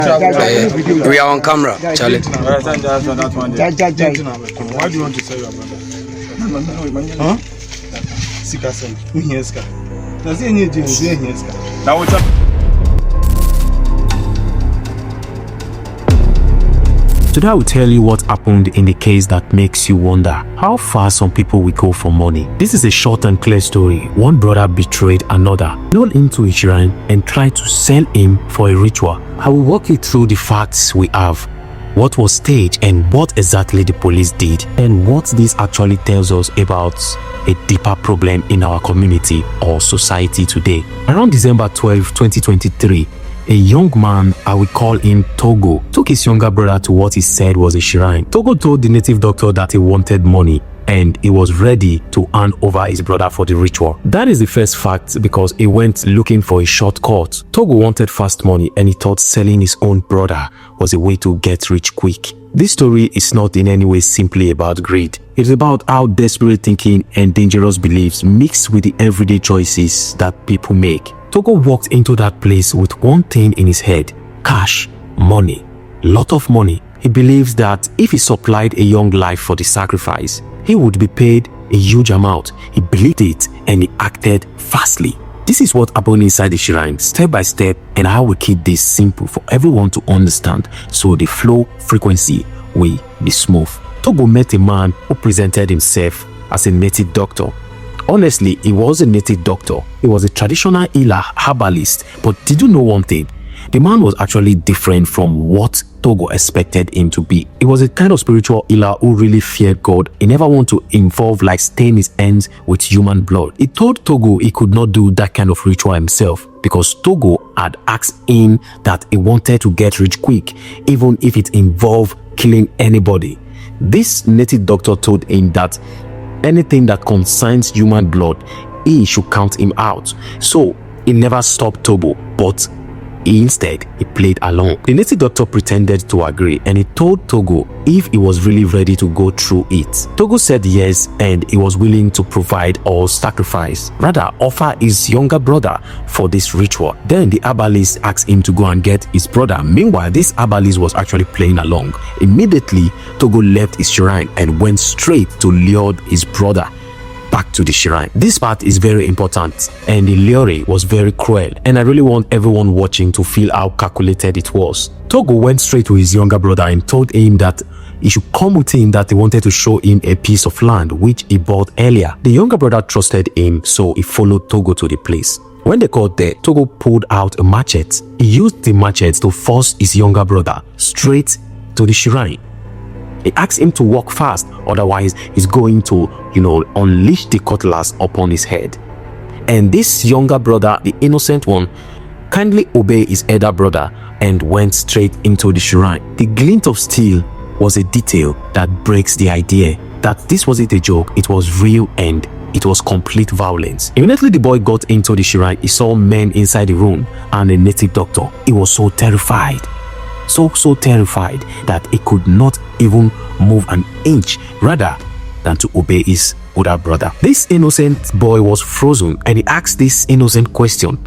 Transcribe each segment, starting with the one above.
We are on camera, Charlie. Why do you want to sell your brother? Huh? Sika sell. Here, Sika. Does any James here, Sika? Now what's up? Today I will tell you what happened in the case that makes you wonder how far some people will go for money. This is a short and clear story. One brother betrayed another, lured him to a shrine and tried to sell him for a ritual. I will walk you through the facts we have, what was staged and what exactly the police did, and what this actually tells us about a deeper problem in our community or society today. Around December 12, 2023, a young man, I will call him Togo, took his younger brother to what he said was a shrine. Togo told the native doctor that he wanted money and he was ready to hand over his brother for the ritual. That is the first fact because he went looking for a shortcut. Togo wanted fast money and he thought selling his own brother was a way to get rich quick. This story is not in any way simply about greed. It is about how desperate thinking and dangerous beliefs mix with the everyday choices that people make. Togo walked into that place with one thing in his head: cash, money, lot of money. He believes that if he supplied a young life for the sacrifice, he would be paid a huge amount. He believed it and he acted fastly. This is what happened inside the shrine, step by step, and I will keep this simple for everyone to understand so the flow frequency will be smooth. Togo met a man who presented himself as a native doctor. Honestly, he was a native doctor. He was a traditional healer, herbalist. But did you know one thing? The man was actually different from what Togo expected him to be. He was a kind of spiritual healer who really feared God. He never wanted to involve stain his hands with human blood. He told Togo he could not do that kind of ritual himself because Togo had asked him that he wanted to get rich quick, even if it involved killing anybody. This native doctor told him that anything that concerns human blood, he should count him out. So he never stopped Togo, but instead he played along. The native doctor pretended to agree and he told Togo if he was really ready to go through it. Togo said yes and he was willing to provide or sacrifice, rather offer his younger brother for this ritual. Then the herbalist asked him to go and get his brother. Meanwhile, this herbalist was actually playing along. Immediately, Togo left his shrine and went straight to lure his brother back to the shrine. This part is very important and the lure was very cruel, and I really want everyone watching to feel how calculated it was. Togo went straight to his younger brother and told him that he should come with him, that he wanted to show him a piece of land which he bought earlier. The younger brother trusted him, so he followed Togo to the place. When they got there, Togo pulled out a machete. He used the machete to force his younger brother straight to the shrine. He asked him to walk fast, otherwise he's going to, unleash the cutlass upon his head. And this younger brother, the innocent one, kindly obeyed his elder brother and went straight into the shrine. The glint of steel was a detail that breaks the idea that this wasn't a joke, it was real and it was complete violence. Immediately the boy got into the shrine, he saw men inside the room and a native doctor. He was so terrified. So terrified that he could not even move an inch rather than to obey his older brother. This innocent boy was frozen and he asked this innocent question: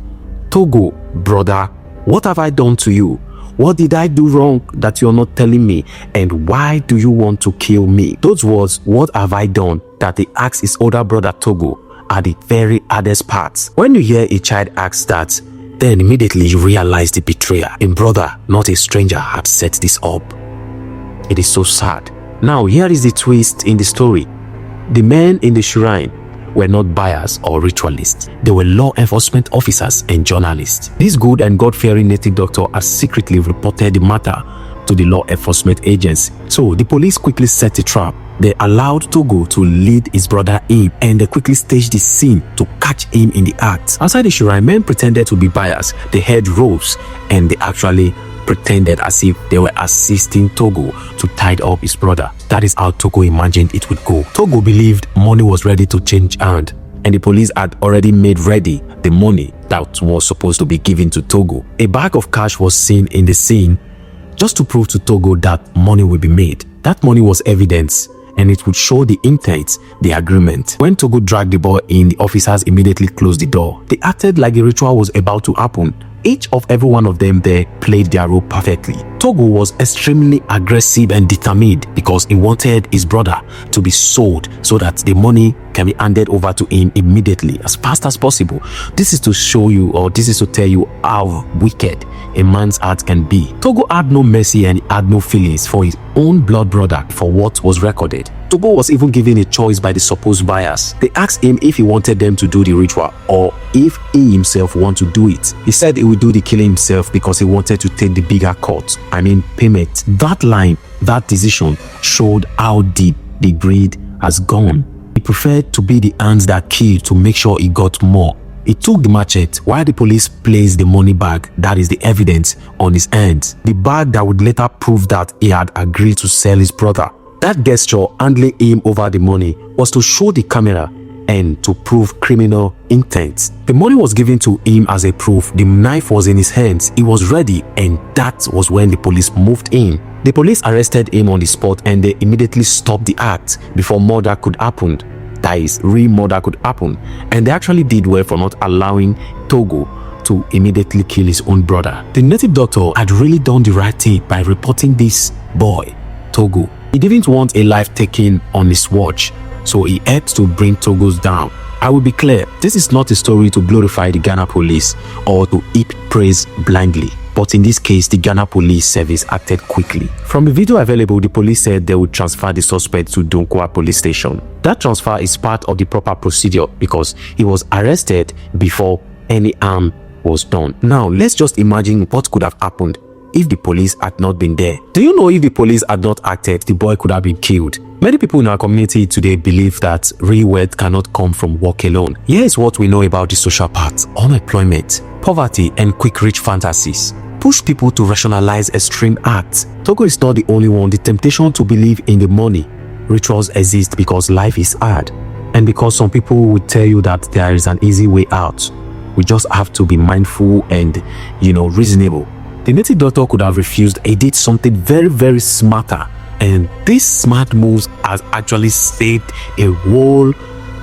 Togo, brother, what have I done to you? What did I do wrong that you're not telling me? And why do you want to kill me? Those words, what have I done, that he asked his older brother Togo, are the very hardest parts. When you hear a child ask that, then immediately you realize the betrayer, a brother, not a stranger, had set this up. It is so sad. Now here is the twist in the story. The men in the shrine were not buyers or ritualists. They were law enforcement officers and journalists. This good and God-fearing native doctor has secretly reported the matter to the law enforcement agents. So the police quickly set a trap. They allowed Togo to lead his brother in and they quickly staged the scene to catch him in the act. Outside the shrine, men pretended to be buyers. They had ropes and they actually pretended as if they were assisting Togo to tie up his brother. That is how Togo imagined it would go. Togo believed money was ready to change hand and the police had already made ready the money that was supposed to be given to Togo. A bag of cash was seen in the scene just to prove to Togo that money will be made. That money was evidence and it would show the intent, the agreement. When Togo dragged the boy in, the officers immediately closed the door. They acted like the ritual was about to happen. each of every one of them there played their role perfectly. Togo was extremely aggressive and determined because he wanted his brother to be sold so that the money can be handed over to him immediately, as fast as possible. This is to show you, or this is to tell you how wicked a man's heart can be. Togo had no mercy and had no feelings for his own blood brother for what was recorded. Togo was even given a choice by the supposed buyers. They asked him if he wanted them to do the ritual or if he himself wanted to do it. He said he would do the killing himself because he wanted to take the bigger cut, payment. That line, that decision showed how deep the greed has gone. He preferred to be the hands that killed to make sure he got more. He took the machete while the police placed the money bag, that is the evidence, on his hands. The bag that would later prove that he had agreed to sell his brother. That gesture, handing him over the money, was to show the camera and to prove criminal intent. The money was given to him as a proof. The knife was in his hands. He was ready, and that was when the police moved in. The police arrested him on the spot and they immediately stopped the act before murder could happen. That is, real murder could happen. And they actually did well for not allowing Togo to immediately kill his own brother. The native doctor had really done the right thing by reporting this boy, Togo. He didn't want a life taken on his watch, so he helped to bring Togo's down. I will be clear, this is not a story to glorify the Ghana police or to heap praise blindly. But in this case, the Ghana Police Service acted quickly. From the video available, the police said they would transfer the suspect to Donkwa Police Station. That transfer is part of the proper procedure because he was arrested before any harm was done. Now, let's just imagine what could have happened if the police had not been there. Do you know if the police had not acted, the boy could have been killed? Many people in our community today believe that real wealth cannot come from work alone. Here is what we know about the social part: unemployment, poverty, and quick rich fantasies push people to rationalize extreme acts. Togo is not the only one. The temptation to believe in the money rituals exist because life is hard and because some people will tell you that there is an easy way out. We just have to be mindful and, reasonable. The native doctor could have refused. He did something very, very smarter, and this smart moves has actually saved a whole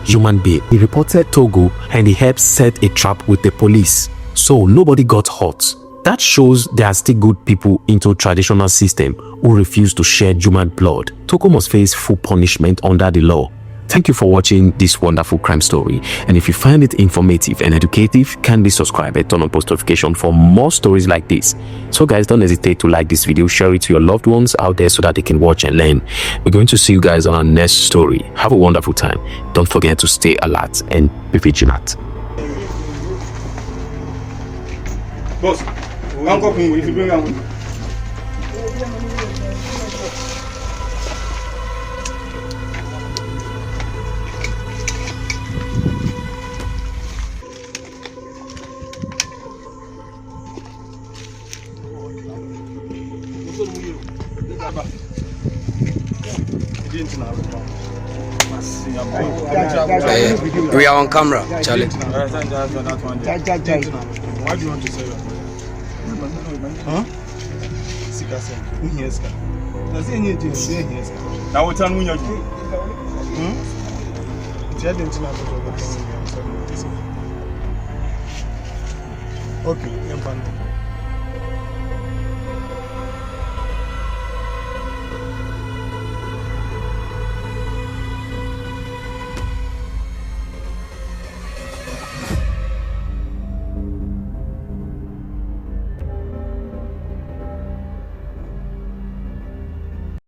human being. He reported Togo and he helped set a trap with the police, so nobody got hurt. That shows there are still good people into traditional system who refuse to shed human blood. Togo must face full punishment under the law. Thank you for watching this wonderful crime story, and if you find it informative and educative, kindly subscribe and turn on post notification for more stories like this. So guys, don't hesitate to like this video, share it to your loved ones out there so that they can watch and learn. We're going to see you guys on our next story. Have a wonderful time. Don't forget to stay alert and be vigilant. Boss, Uncle Queen, if you bring out. We are on camera, Charlie. Why do you want to say that? Huh? Now we turn you. Okay,